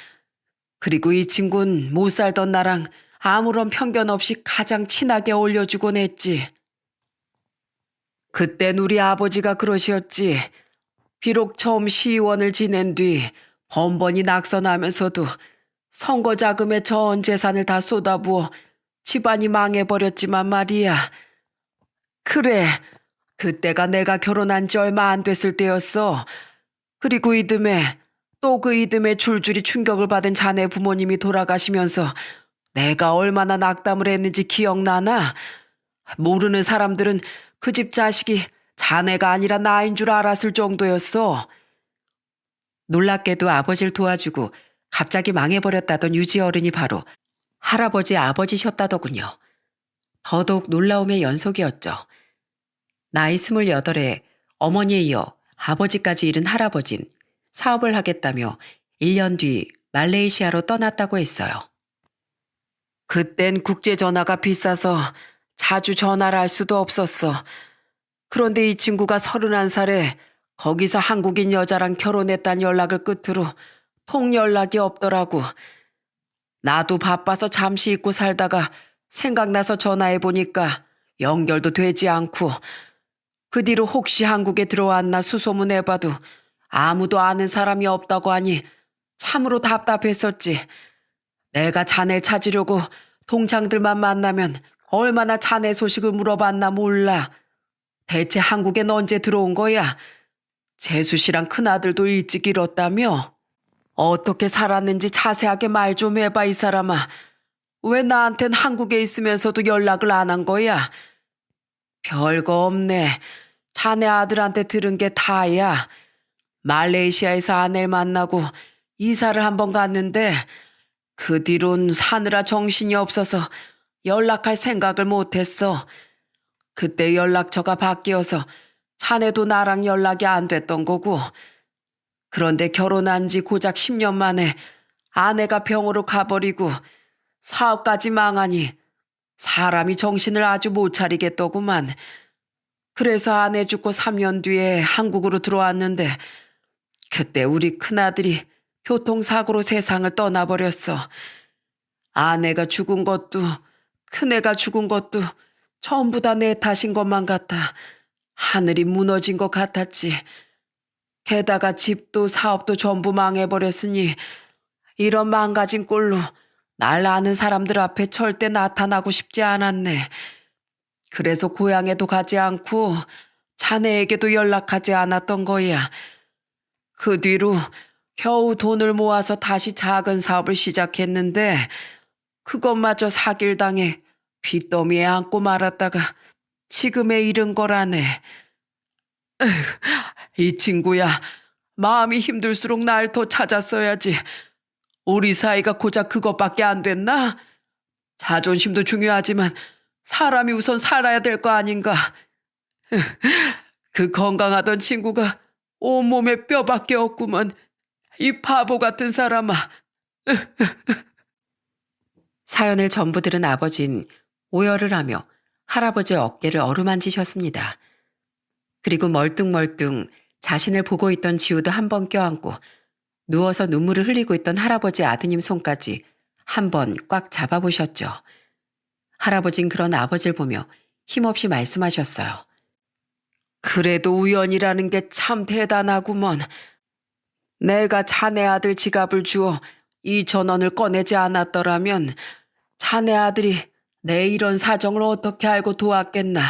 그리고 이 친구는 못 살던 나랑 아무런 편견 없이 가장 친하게 어울려주곤 했지. 그땐 우리 아버지가 그러셨지. 비록 처음 시의원을 지낸 뒤 번번이 낙선하면서도 선거 자금에 전 재산을 다 쏟아부어 집안이 망해버렸지만 말이야. 그래, 그때가 내가 결혼한 지 얼마 안 됐을 때였어. 그리고 이듬해 또 그 이듬해 줄줄이 충격을 받은 자네 부모님이 돌아가시면서 내가 얼마나 낙담을 했는지 기억나나? 모르는 사람들은 그 집 자식이 자네가 아니라 나인 줄 알았을 정도였어. 놀랍게도 아버지를 도와주고 갑자기 망해버렸다던 유지 어른이 바로 할아버지 아버지셨다더군요. 더더욱 놀라움의 연속이었죠. 나이 28에 어머니에 이어 아버지까지 잃은 할아버진 사업을 하겠다며 1년 뒤 말레이시아로 떠났다고 했어요. 그땐 국제전화가 비싸서 자주 전화를 할 수도 없었어. 그런데 이 친구가 31살에 거기서 한국인 여자랑 결혼했다는 연락을 끝으로 통연락이 없더라고. 나도 바빠서 잠시 잊고 살다가 생각나서 전화해보니까 연결도 되지 않고, 그 뒤로 혹시 한국에 들어왔나 수소문해봐도 아무도 아는 사람이 없다고 하니 참으로 답답했었지. 내가 자네 찾으려고 동창들만 만나면 얼마나 자네 소식을 물어봤나 몰라. 대체 한국엔 언제 들어온 거야? 재수 씨랑 큰아들도 일찍 잃었다며? 어떻게 살았는지 자세하게 말 좀 해봐, 이 사람아. 왜 나한텐 한국에 있으면서도 연락을 안 한 거야? 별거 없네. 자네 아들한테 들은 게 다야. 말레이시아에서 아내를 만나고 이사를 한 번 갔는데 그 뒤론 사느라 정신이 없어서 연락할 생각을 못했어. 그때 연락처가 바뀌어서 자네도 나랑 연락이 안 됐던 거고. 그런데 결혼한 지 고작 10년 만에 아내가 병으로 가버리고 사업까지 망하니 사람이 정신을 아주 못 차리겠더구만. 그래서 아내 죽고 3년 뒤에 한국으로 들어왔는데 그때 우리 큰아들이 교통사고로 세상을 떠나버렸어. 아내가 죽은 것도 큰애가 죽은 것도 전부 다 내 탓인 것만 같아. 하늘이 무너진 것 같았지. 게다가 집도 사업도 전부 망해버렸으니 이런 망가진 꼴로 날 아는 사람들 앞에 절대 나타나고 싶지 않았네. 그래서 고향에도 가지 않고 자네에게도 연락하지 않았던 거야. 그 뒤로 겨우 돈을 모아서 다시 작은 사업을 시작했는데 그것마저 사길당해 빚더미에 안고 말았다가 지금에 이른 거라네. 이 친구야, 마음이 힘들수록 날 더 찾았어야지. 우리 사이가 고작 그것밖에 안 됐나? 자존심도 중요하지만 사람이 우선 살아야 될 거 아닌가. 그 건강하던 친구가 온몸에 뼈밖에 없구먼. 이 바보 같은 사람아. 사연을 전부 들은 아버진 오열을 하며 할아버지의 어깨를 어루만지셨습니다. 그리고 멀뚱멀뚱 자신을 보고 있던 지우도 한 번 껴안고 누워서 눈물을 흘리고 있던 할아버지 아드님 손까지 한 번 꽉 잡아보셨죠. 할아버진 그런 아버지를 보며 힘없이 말씀하셨어요. 그래도 우연이라는 게 참 대단하구먼. 내가 자네 아들 지갑을 주어 2,000원을 꺼내지 않았더라면 자네 아들이 내 이런 사정을 어떻게 알고 도왔겠나.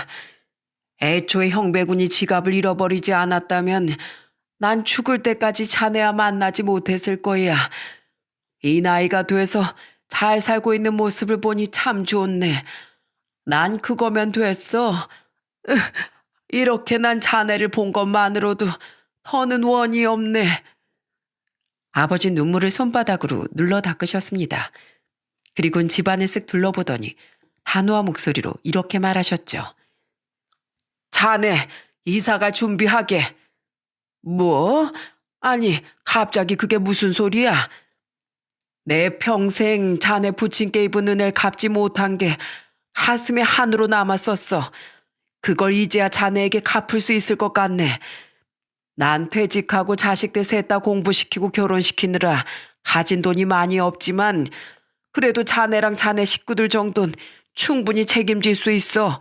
애초에 형배군이 지갑을 잃어버리지 않았다면 난 죽을 때까지 자네와 만나지 못했을 거야. 이 나이가 돼서 잘 살고 있는 모습을 보니 참 좋네. 난 그거면 됐어. 이렇게 난 자네를 본 것만으로도 더는 원이 없네. 아버지 눈물을 손바닥으로 눌러 닦으셨습니다. 그리고는 집안을 쓱 둘러보더니 단호한 목소리로 이렇게 말하셨죠. 자네 이사갈 준비하게. 뭐? 아니 갑자기 그게 무슨 소리야? 내 평생 자네 부친께 입은 은혜를 갚지 못한 게 가슴에 한으로 남았었어. 그걸 이제야 자네에게 갚을 수 있을 것 같네. 난 퇴직하고 자식들 셋 다 공부시키고 결혼시키느라 가진 돈이 많이 없지만 그래도 자네랑 자네 식구들 정도는 충분히 책임질 수 있어.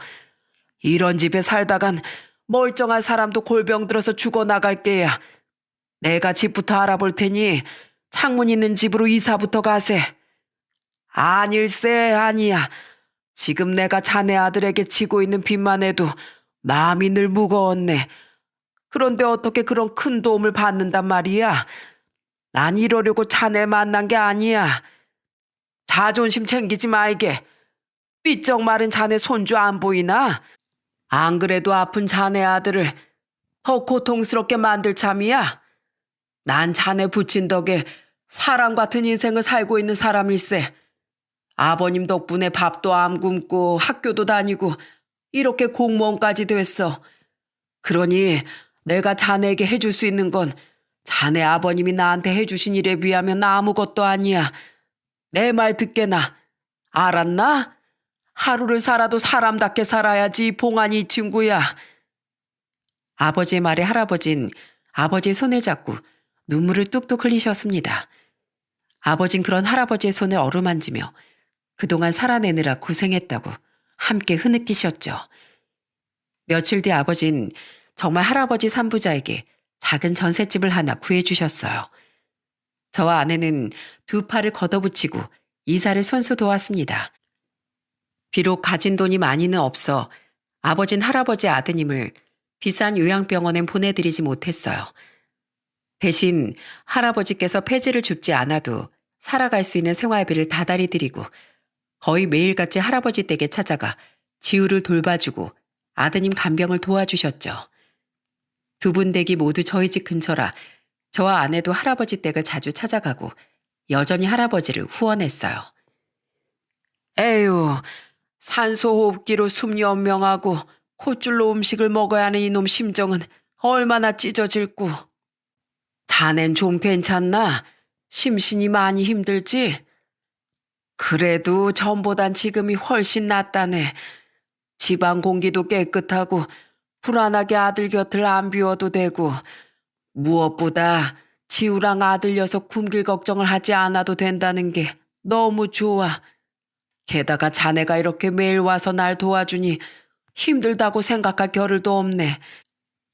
이런 집에 살다간 멀쩡한 사람도 골병 들어서 죽어나갈 게야. 내가 집부터 알아볼 테니 창문 있는 집으로 이사부터 가세. 아닐세 아니야. 지금 내가 자네 아들에게 지고 있는 빚만 해도 마음이 늘 무거웠네. 그런데 어떻게 그런 큰 도움을 받는단 말이야. 난 이러려고 자네 만난 게 아니야. 자존심 챙기지 말게. 삐쩍 마른 자네 손주 안 보이나? 안 그래도 아픈 자네 아들을 더 고통스럽게 만들 참이야. 난 자네 부친 덕에 사람 같은 인생을 살고 있는 사람일세. 아버님 덕분에 밥도 안 굶고 학교도 다니고 이렇게 공무원까지 됐어. 그러니 내가 자네에게 해줄 수 있는 건 자네 아버님이 나한테 해주신 일에 비하면 아무것도 아니야. 내 말 듣게나. 알았나? 하루를 살아도 사람답게 살아야지, 봉안이 이 친구야. 아버지의 말에 할아버진 아버지의 손을 잡고 눈물을 뚝뚝 흘리셨습니다. 아버진 그런 할아버지의 손을 어루만지며 그동안 살아내느라 고생했다고 함께 흐느끼셨죠. 며칠 뒤 아버진 정말 할아버지 산부자에게 작은 전셋집을 하나 구해주셨어요. 저와 아내는 두 팔을 걷어붙이고 이사를 손수 도왔습니다. 비록 가진 돈이 많이는 없어 아버진 할아버지 아드님을 비싼 요양병원엔 보내드리지 못했어요. 대신 할아버지께서 폐지를 줍지 않아도 살아갈 수 있는 생활비를 다달이 드리고 거의 매일같이 할아버지 댁에 찾아가 지우를 돌봐주고 아드님 간병을 도와주셨죠. 두 분 댁이 모두 저희 집 근처라 저와 아내도 할아버지 댁을 자주 찾아가고 여전히 할아버지를 후원했어요. 에휴, 산소호흡기로 숨 연명하고 콧줄로 음식을 먹어야 하는 이놈 심정은 얼마나 찢어질고. 자넨 좀 괜찮나? 심신이 많이 힘들지? 그래도 전보단 지금이 훨씬 낫다네. 집안 공기도 깨끗하고 불안하게 아들 곁을 안 비워도 되고 무엇보다 지우랑 아들 녀석 굶길 걱정을 하지 않아도 된다는 게 너무 좋아. 게다가 자네가 이렇게 매일 와서 날 도와주니 힘들다고 생각할 겨를도 없네.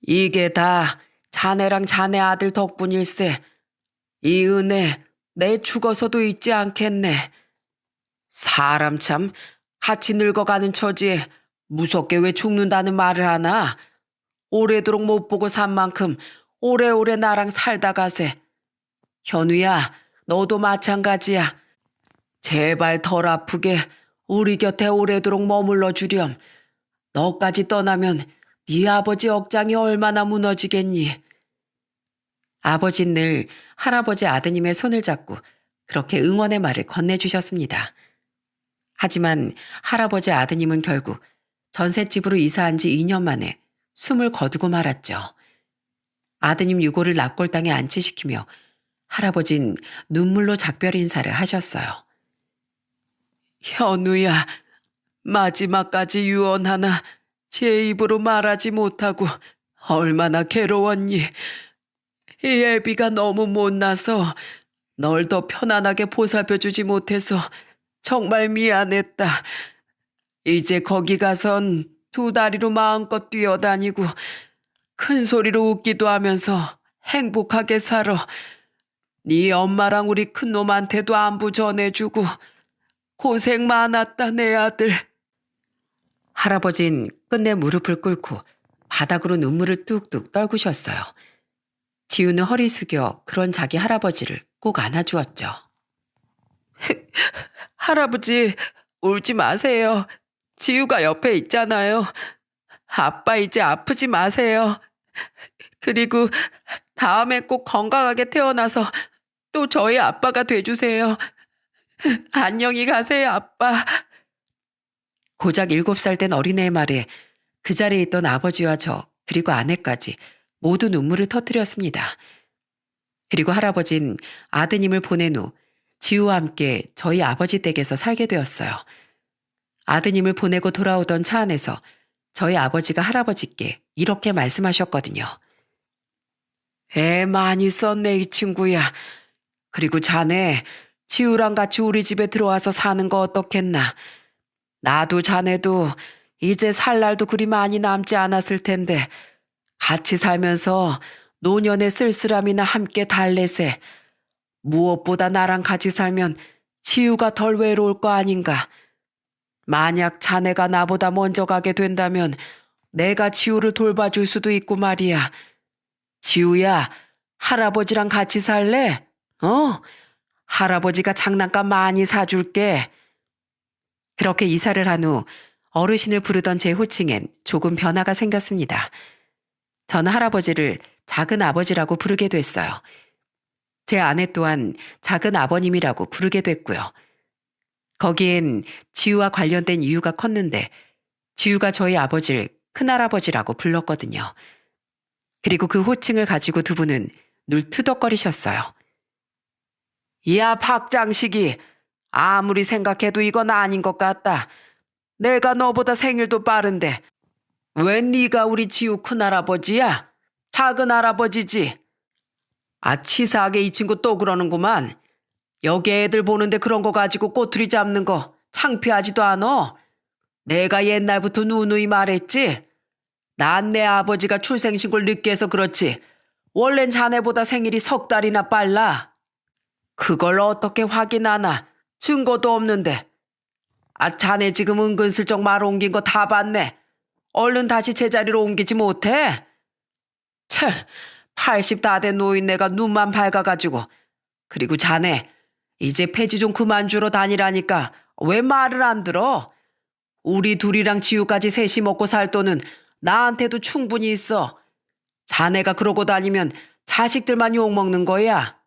이게 다 자네랑 자네 아들 덕분일세. 이 은혜 내 죽어서도 잊지 않겠네. 사람 참 같이 늙어가는 처지에 무섭게 왜 죽는다는 말을 하나? 오래도록 못 보고 산 만큼 오래오래 나랑 살다 가세. 현우야, 너도 마찬가지야. 제발 덜 아프게 우리 곁에 오래도록 머물러 주렴. 너까지 떠나면 네 아버지 억장이 얼마나 무너지겠니? 아버지는 늘 할아버지 아드님의 손을 잡고 그렇게 응원의 말을 건네주셨습니다. 하지만 할아버지 아드님은 결국 전셋집으로 이사한 지 2년 만에 숨을 거두고 말았죠. 아드님 유고를 납골당에 안치시키며 할아버진 눈물로 작별 인사를 하셨어요. 현우야, 마지막까지 유언하나 제 입으로 말하지 못하고 얼마나 괴로웠니. 이 애비가 너무 못나서 널 더 편안하게 보살펴주지 못해서 정말 미안했다. 이제 거기 가선 두 다리로 마음껏 뛰어다니고 큰 소리로 웃기도 하면서 행복하게 살아. 네 엄마랑 우리 큰놈한테도 안부 전해주고 고생 많았다 내 아들. 할아버진 끝내 무릎을 꿇고 바닥으로 눈물을 뚝뚝 떨구셨어요. 지우는 허리 숙여 그런 자기 할아버지를 꼭 안아주었죠. 할아버지, 울지 마세요. 지우가 옆에 있잖아요. 아빠 이제 아프지 마세요. 그리고 다음에 꼭 건강하게 태어나서 또 저희 아빠가 돼주세요. 안녕히 가세요, 아빠. 고작 7살 된 어린애의 말에 그 자리에 있던 아버지와 저 그리고 아내까지 모두 눈물을 터뜨렸습니다. 그리고 할아버진 아드님을 보낸 후 지우와 함께 저희 아버지 댁에서 살게 되었어요. 아드님을 보내고 돌아오던 차 안에서 저희 아버지가 할아버지께 이렇게 말씀하셨거든요. 애 많이 썼네 이 친구야. 그리고 자네 지우랑 같이 우리 집에 들어와서 사는 거 어떻겠나. 나도 자네도 이제 살 날도 그리 많이 남지 않았을 텐데 같이 살면서 노년의 쓸쓸함이나 함께 달래세. 무엇보다 나랑 같이 살면 지우가 덜 외로울 거 아닌가. 만약 자네가 나보다 먼저 가게 된다면 내가 지우를 돌봐줄 수도 있고 말이야. 지우야, 할아버지랑 같이 살래? 할아버지가 장난감 많이 사줄게. 그렇게 이사를 한 후 어르신을 부르던 제 호칭엔 조금 변화가 생겼습니다. 저는 할아버지를 작은 아버지라고 부르게 됐어요. 제 아내 또한 작은 아버님이라고 부르게 됐고요. 거기엔 지우와 관련된 이유가 컸는데 지우가 저희 아버지를 큰할아버지라고 불렀거든요. 그리고 그 호칭을 가지고 두 분은 늘 투덕거리셨어요. 야, 박장식이, 아무리 생각해도 이건 아닌 것 같다. 내가 너보다 생일도 빠른데 왜 네가 우리 지우 큰할아버지야? 작은 할아버지지. 아, 치사하게 이 친구 또 그러는구만. 여기 애들 보는데 그런 거 가지고 꼬투리 잡는 거 창피하지도 않어? 내가 옛날부터 누누이 말했지. 난 내 아버지가 출생신고를 늦게 해서 그렇지. 원래는 자네보다 생일이 석 달이나 빨라. 그걸 어떻게 확인하나? 증거도 없는데. 아, 자네 지금 은근슬쩍 말 옮긴 거 다 봤네. 얼른 다시 제자리로 옮기지 못해? 참, 80 다 된 노인네가 눈만 밝아가지고. 그리고 자네, 이제 폐지 좀 그만 주러 다니라니까 왜 말을 안 들어? 우리 둘이랑 지우까지 셋이 먹고 살 돈은 나한테도 충분히 있어. 자네가 그러고 다니면 자식들만 욕먹는 거야.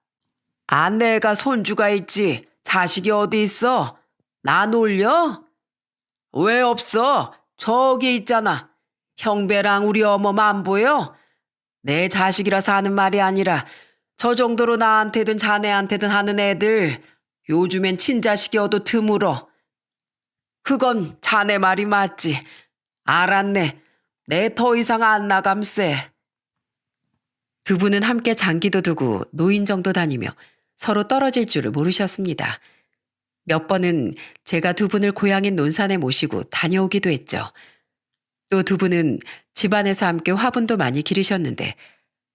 아, 내가 손주가 있지. 자식이 어디 있어? 나 놀려? 왜 없어? 저기 있잖아. 형배랑 우리 어멈 안 보여? 내 자식이라서 하는 말이 아니라 저 정도로 나한테든 자네한테든 하는 애들 요즘엔 친자식이어도 드물어. 그건 자네 말이 맞지. 알았네. 내 더 이상 안 나감세. 두 분은 함께 장기도 두고 노인정도 다니며 서로 떨어질 줄을 모르셨습니다. 몇 번은 제가 두 분을 고향인 논산에 모시고 다녀오기도 했죠. 또 두 분은 집안에서 함께 화분도 많이 기르셨는데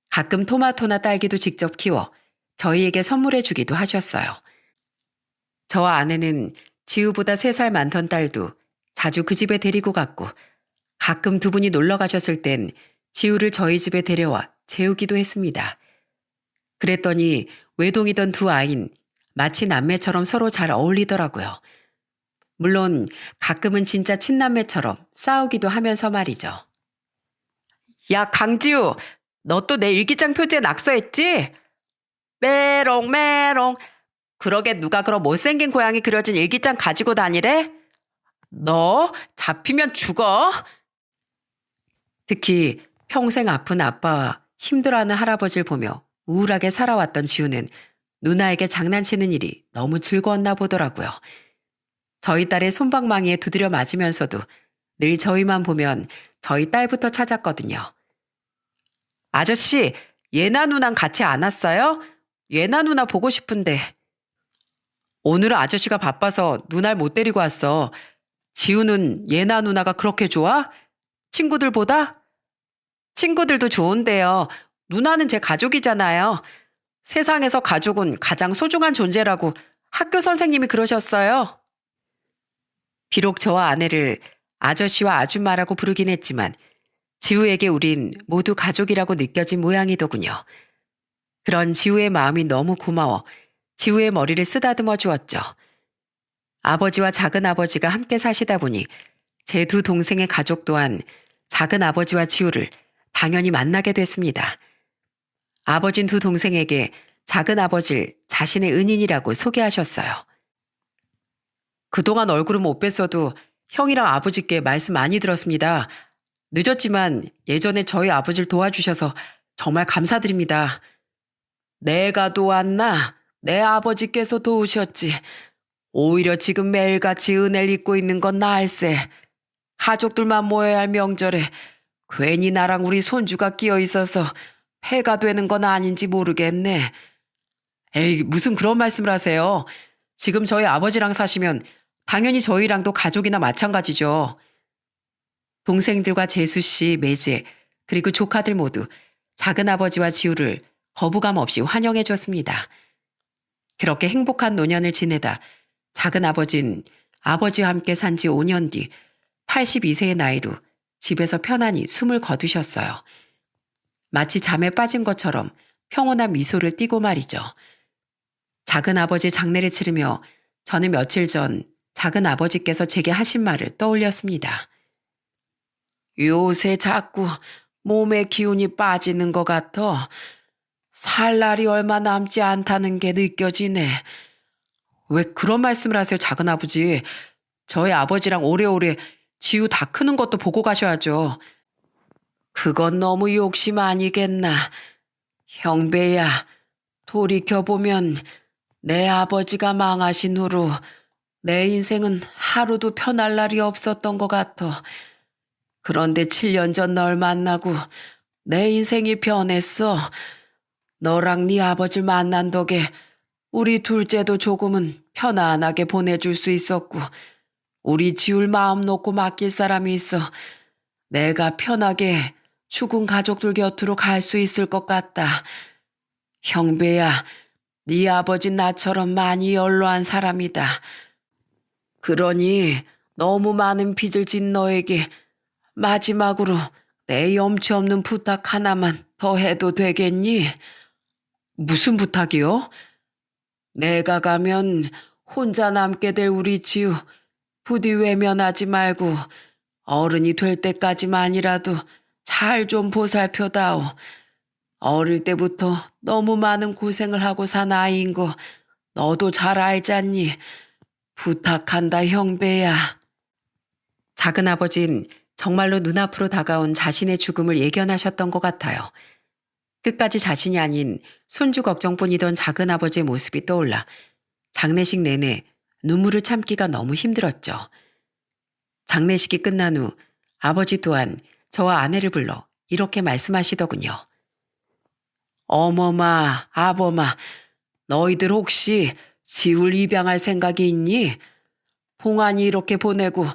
가끔 토마토나 딸기도 직접 키워 저희에게 선물해 주기도 하셨어요. 저와 아내는 지우보다 3살 많던 딸도 자주 그 집에 데리고 갔고 가끔 두 분이 놀러 가셨을 땐 지우를 저희 집에 데려와 재우기도 했습니다. 그랬더니 외동이던 두 아인 마치 남매처럼 서로 잘 어울리더라고요. 물론 가끔은 진짜 친남매처럼 싸우기도 하면서 말이죠. 야, 강지우, 너 또 내 일기장 표지에 낙서했지? 메롱 메롱. 그러게 누가 그런 못생긴 고양이 그려진 일기장 가지고 다니래? 너 잡히면 죽어. 특히 평생 아픈 아빠와 힘들어하는 할아버지를 보며 우울하게 살아왔던 지우는 누나에게 장난치는 일이 너무 즐거웠나 보더라고요. 저희 딸의 솜방망이에 두드려 맞으면서도 늘 저희만 보면 저희 딸부터 찾았거든요. 아저씨, 예나 누나랑 같이 안 왔어요? 예나 누나 보고 싶은데. 오늘은 아저씨가 바빠서 누나를 못 데리고 왔어. 지우는 예나 누나가 그렇게 좋아? 친구들보다? 친구들도 좋은데요. 누나는 제 가족이잖아요. 세상에서 가족은 가장 소중한 존재라고 학교 선생님이 그러셨어요. 비록 저와 아내를 아저씨와 아줌마라고 부르긴 했지만 지우에게 우린 모두 가족이라고 느껴진 모양이더군요. 그런 지우의 마음이 너무 고마워 지우의 머리를 쓰다듬어 주었죠. 아버지와 작은 아버지가 함께 사시다 보니 제 두 동생의 가족 또한 작은 아버지와 지우를 당연히 만나게 됐습니다. 아버진 두 동생에게 작은 아버지를 자신의 은인이라고 소개하셨어요. 그동안 얼굴은 못 뵀어도 형이랑 아버지께 말씀 많이 들었습니다. 늦었지만 예전에 저희 아버지를 도와주셔서 정말 감사드립니다. 내가 도왔나? 내 아버지께서 도우셨지. 오히려 지금 매일같이 은혜를 입고 있는 건 나일세. 가족들만 모여야 할 명절에 괜히 나랑 우리 손주가 끼어 있어서 폐가 되는 건 아닌지 모르겠네. 에이, 무슨 그런 말씀을 하세요. 지금 저희 아버지랑 사시면 당연히 저희랑도 가족이나 마찬가지죠. 동생들과 재수 씨, 매제, 그리고 조카들 모두 작은 아버지와 지우를 거부감 없이 환영해 줬습니다. 그렇게 행복한 노년을 지내다 작은 아버진 아버지와 함께 산 지 5년 뒤 82세의 나이로 집에서 편안히 숨을 거두셨어요. 마치 잠에 빠진 것처럼 평온한 미소를 띠고 말이죠. 작은 아버지 장례를 치르며 저는 며칠 전 작은 아버지께서 제게 하신 말을 떠올렸습니다. 요새 자꾸 몸의 기운이 빠지는 것 같아. 살 날이 얼마 남지 않다는 게 느껴지네. 왜 그런 말씀을 하세요, 작은 아버지. 저희 아버지랑 오래오래 지우 다 크는 것도 보고 가셔야죠. 그건 너무 욕심 아니겠나. 형배야, 돌이켜보면 내 아버지가 망하신 후로 내 인생은 하루도 편할 날이 없었던 것 같아. 그런데 7년 전 널 만나고 내 인생이 변했어. 너랑 네 아버지를 만난 덕에 우리 둘째도 조금은 편안하게 보내줄 수 있었고, 우리 지울 마음 놓고 맡길 사람이 있어 내가 편하게 죽은 가족들 곁으로 갈 수 있을 것 같다. 형배야, 네 아버지 나처럼 많이 연로한 사람이다. 그러니 너무 많은 빚을 진 너에게 마지막으로 내 염치 없는 부탁 하나만 더 해도 되겠니? 무슨 부탁이요? 내가 가면 혼자 남게 될 우리 지우 부디 외면하지 말고 어른이 될 때까지만이라도 잘 좀 보살펴다오. 어릴 때부터 너무 많은 고생을 하고 산 아이인 거 너도 잘 알잖니. 부탁한다 형배야. 작은 아버진 정말로 눈앞으로 다가온 자신의 죽음을 예견하셨던 것 같아요. 끝까지 자신이 아닌 손주 걱정뿐이던 작은 아버지의 모습이 떠올라 장례식 내내 눈물을 참기가 너무 힘들었죠. 장례식이 끝난 후 아버지 또한 저와 아내를 불러 이렇게 말씀하시더군요. 어머마, 아버마, 너희들 혹시 지울 입양할 생각이 있니? 봉안이 이렇게 보내고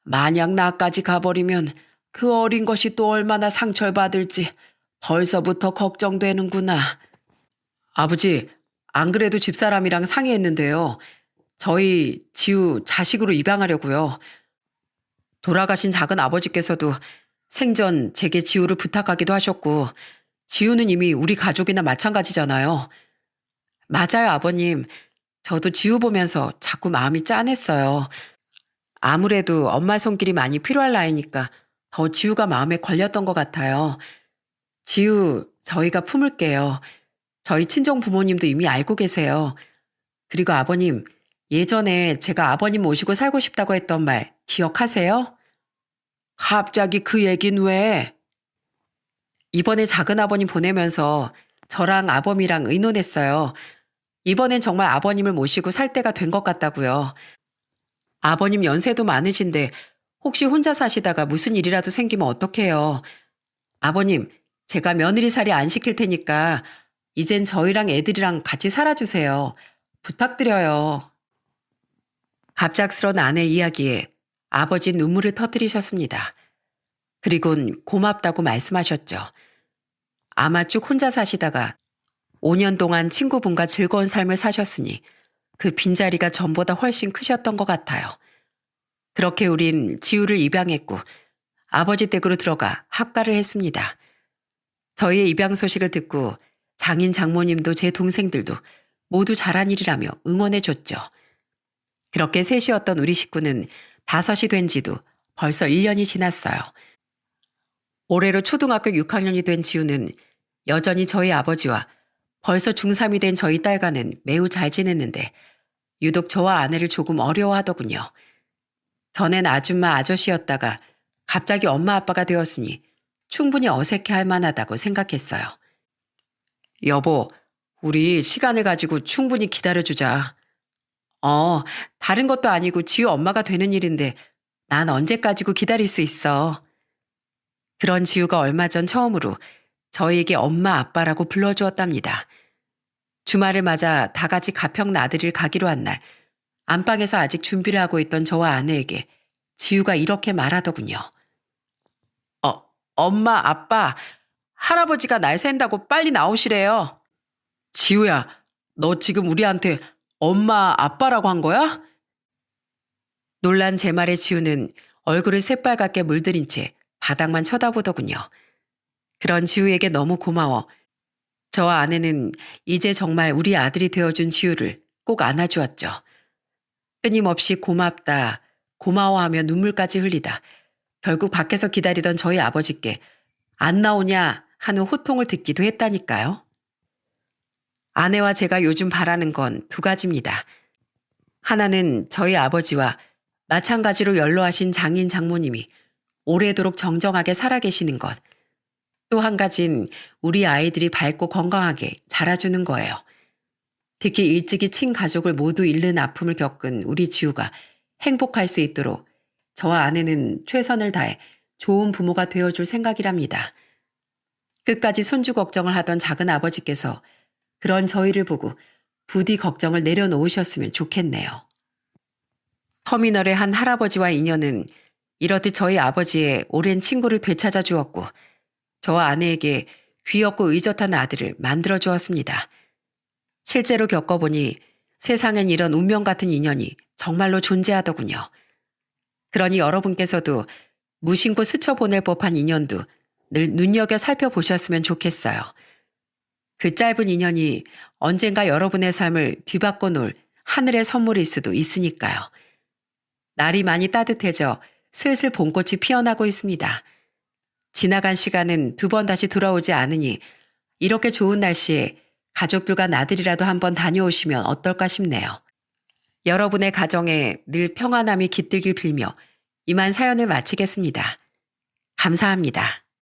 만약 나까지 가버리면 그 어린 것이 또 얼마나 상처를 받을지 벌써부터 걱정되는구나. 아버지, 안 그래도 집사람이랑 상의했는데요. 저희 지우 자식으로 입양하려고요. 돌아가신 작은 아버지께서도 생전 제게 지우를 부탁하기도 하셨고, 지우는 이미 우리 가족이나 마찬가지잖아요. 맞아요, 아버님. 저도 지우 보면서 자꾸 마음이 짠했어요. 아무래도 엄마 손길이 많이 필요할 나이니까 더 지우가 마음에 걸렸던 것 같아요. 지우, 저희가 품을게요. 저희 친정 부모님도 이미 알고 계세요. 그리고 아버님, 예전에 제가 아버님 모시고 살고 싶다고 했던 말 기억하세요? 갑자기 그 얘긴 왜? 이번에 작은 아버님 보내면서 저랑 아범이랑 의논했어요. 이번엔 정말 아버님을 모시고 살 때가 된 것 같다고요. 아버님 연세도 많으신데 혹시 혼자 사시다가 무슨 일이라도 생기면 어떡해요. 아버님, 제가 며느리살이 안 시킬 테니까 이젠 저희랑 애들이랑 같이 살아주세요. 부탁드려요. 갑작스런 아내 이야기에 아버지 눈물을 터뜨리셨습니다. 그리곤 고맙다고 말씀하셨죠. 아마 쭉 혼자 사시다가 5년 동안 친구분과 즐거운 삶을 사셨으니 그 빈자리가 전보다 훨씬 크셨던 것 같아요. 그렇게 우린 지우를 입양했고 아버지 댁으로 들어가 합가를 했습니다. 저희의 입양 소식을 듣고 장인 장모님도 제 동생들도 모두 잘한 일이라며 응원해줬죠. 그렇게 셋이었던 우리 식구는 5이 된 지도 벌써 1년이 지났어요. 올해로 초등학교 6학년이 된 지우는 여전히 저희 아버지와 벌써 중3이 된 저희 딸과는 매우 잘 지냈는데 유독 저와 아내를 조금 어려워하더군요. 전엔 아줌마 아저씨였다가 갑자기 엄마 아빠가 되었으니 충분히 어색해할 만하다고 생각했어요. 여보, 우리 시간을 가지고 충분히 기다려주자. 다른 것도 아니고 지우 엄마가 되는 일인데 난 언제까지고 기다릴 수 있어. 그런 지우가 얼마 전 처음으로 저희에게 엄마 아빠라고 불러주었답니다. 주말을 맞아 다 같이 가평 나들이를 가기로 한 날 안방에서 아직 준비를 하고 있던 저와 아내에게 지우가 이렇게 말하더군요. 엄마, 아빠, 할아버지가 날 샌다고 빨리 나오시래요. 지우야, 너 지금 우리한테 엄마, 아빠라고 한 거야? 놀란 제 말에 지우는 얼굴을 새빨갛게 물들인 채 바닥만 쳐다보더군요. 그런 지우에게 너무 고마워. 저와 아내는 이제 정말 우리 아들이 되어준 지우를 꼭 안아주었죠. 끊임없이 고맙다, 고마워하며 눈물까지 흘리다 결국 밖에서 기다리던 저희 아버지께 안 나오냐 하는 호통을 듣기도 했다니까요. 아내와 제가 요즘 바라는 건 2가지입니다. 하나는 저희 아버지와 마찬가지로 연로하신 장인 장모님이 오래도록 정정하게 살아계시는 것. 또 한 가지는 우리 아이들이 밝고 건강하게 자라주는 거예요. 특히 일찍이 친가족을 모두 잃는 아픔을 겪은 우리 지우가 행복할 수 있도록 저와 아내는 최선을 다해 좋은 부모가 되어줄 생각이랍니다. 끝까지 손주 걱정을 하던 작은 아버지께서 그런 저희를 보고 부디 걱정을 내려놓으셨으면 좋겠네요. 터미널의 한 할아버지와 인연은 이렇듯 저희 아버지의 오랜 친구를 되찾아 주었고 저와 아내에게 귀엽고 의젓한 아들을 만들어 주었습니다. 실제로 겪어보니 세상엔 이런 운명 같은 인연이 정말로 존재하더군요. 그러니 여러분께서도 무심코 스쳐보낼 법한 인연도 늘 눈여겨 살펴보셨으면 좋겠어요. 그 짧은 인연이 언젠가 여러분의 삶을 뒤바꿔 놓을 하늘의 선물일 수도 있으니까요. 날이 많이 따뜻해져 슬슬 봄꽃이 피어나고 있습니다. 지나간 시간은 두 번 다시 돌아오지 않으니 이렇게 좋은 날씨에 가족들과 나들이라도 한번 다녀오시면 어떨까 싶네요. 여러분의 가정에 늘 평안함이 깃들길 빌며 이만 사연을 마치겠습니다. 감사합니다.